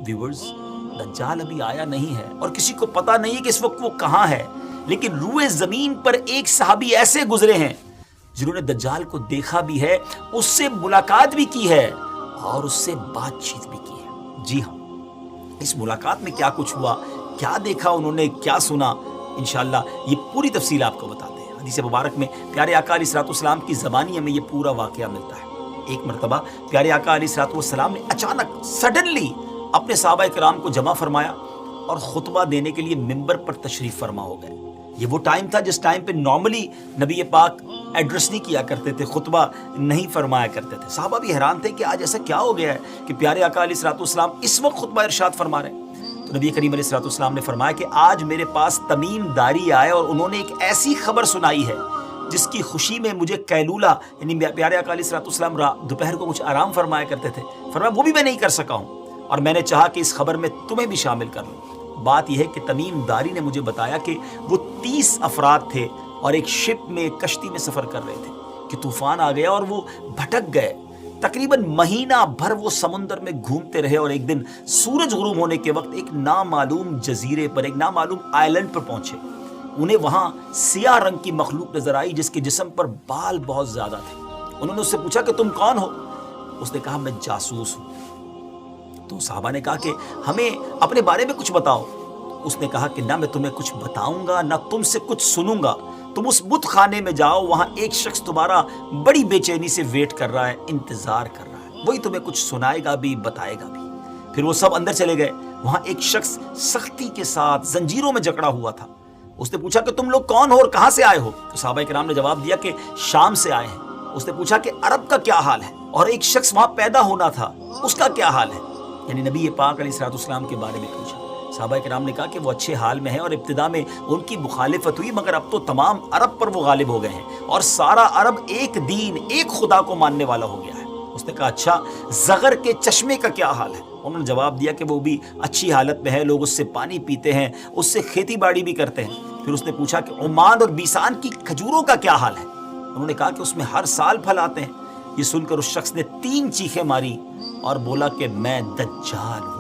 Viewers, دجال ابھی آیا نہیں ہے اور کسی کو پتا نہیں ہے کہ اس وقت وہ کہاں ہے، لیکن روئے زمین پر ایک صحابی ایسے گزرے ہیں جنہوں نے دجال کو دیکھا بھی ہے، اس سے ملاقات بھی کی ہے اور اس سے بات چیت بھی کی ہے۔ جی ہاں، اس ملاقات میں کیا کچھ ہوا، کیا دیکھا انہوں نے، کیا سنا، انشاءاللہ یہ پوری تفصیل آپ کو بتاتے ہیں۔ حدیث مبارک میں پیارے آقا علیہ الصلوۃ والسلام کی زبانی ہمیں یہ پورا واقعہ ملتا ہے۔ ایک مرتبہ پیارے آقا علیہ الصلوۃ والسلام نے اچانک سڈنلی اپنے صحابہ کرام کو جمع فرمایا اور خطبہ دینے کے لیے ممبر پر تشریف فرما ہو گئے۔ یہ وہ ٹائم تھا جس ٹائم پہ نارملی نبی پاک ایڈریس نہیں کیا کرتے تھے، خطبہ نہیں فرمایا کرتے تھے۔ صحابہ بھی حیران تھے کہ آج ایسا کیا ہو گیا ہے کہ پیارے آقا علیہ الصلوۃ والسلام اس وقت خطبہ ارشاد فرما رہے ہیں۔ تو نبی کریم علیہ الصلوۃ والسلام نے فرمایا کہ آج میرے پاس تمیم داری آئے اور انہوں نے ایک ایسی خبر سنائی ہے جس کی خوشی میں مجھے قیلولہ، یعنی پیارے آقا علیہ الصلوۃ والسلام دوپہر کو کچھ آرام فرمایا کرتے تھے، فرمایا وہ بھی میں نہیں کر سکا ہوں، اور میں نے چاہا کہ اس خبر میں تمہیں بھی شامل کر لوں۔ بات یہ ہے کہ تمیم داری نے مجھے بتایا کہ وہ 30 افراد تھے اور ایک شپ میں، ایک کشتی میں سفر کر رہے تھے کہ طوفان آ گیا اور وہ بھٹک گئے۔ تقریباً مہینہ بھر وہ سمندر میں گھومتے رہے اور ایک دن سورج غروب ہونے کے وقت ایک نامعلوم جزیرے پر، ایک نامعلوم آئلینڈ پر پہنچے۔ انہیں وہاں سیاہ رنگ کی مخلوق نظر آئی جس کے جسم پر بال بہت زیادہ تھے۔ انہوں نے اس سے پوچھا کہ تم کون ہو؟ اس نے کہا میں جاسوس ہوں۔ تو صحابہ نے کہا کہ ہمیں اپنے بارے میں کچھ بتاؤ۔ اس نے کہا کہ نہ میں تمہیں کچھ بتاؤں گا نہ تم سے کچھ سنوں گا، تم اس بت خانے میں جاؤ، وہاں ایک شخص تمہارا بڑی بے چینی سے ویٹ کر رہا ہے، انتظار کر رہا ہے، وہی تمہیں کچھ سنائے گا بھی، بتائے گا بھی۔ پھر وہ سب اندر چلے گئے۔ وہاں ایک شخص سختی کے ساتھ زنجیروں میں جکڑا ہوا تھا۔ اس نے پوچھا کہ تم لوگ کون ہو اور کہاں سے آئے ہو؟ تو صحابہ کرام نے جواب دیا کہ شام سے آئے ہیں۔ اس نے پوچھا کہ عرب کا کیا حال ہے؟ اور ایک شخص وہاں پیدا ہونا تھا، اس کا کیا حال ہے؟ یعنی نبی پاک علیہ الصلوۃ والسلام کے بارے میں پوچھا۔ صحابہ کرام نے کہا کہ وہ اچھے حال میں ہیں، اور ابتدا میں ان کی مخالفت ہوئی مگر اب تو تمام عرب پر وہ غالب ہو گئے ہیں اور سارا عرب ایک دین، ایک خدا کو ماننے والا ہو گیا ہے۔ اس نے کہا اچھا زغر کے چشمے کا کیا حال ہے؟ انہوں نے جواب دیا کہ وہ بھی اچھی حالت میں ہے، لوگ اس سے پانی پیتے ہیں، اس سے کھیتی باڑی بھی کرتے ہیں۔ پھر اس نے پوچھا کہ عمان اور بیسان کی کھجوروں کا کیا حال ہے؟ انہوں نے کہا کہ اس میں ہر سال پھل آتے ہیں۔ یہ سن کر اس شخص نے 3 چیخیں ماری اور بولا کہ میں دجال ہوں۔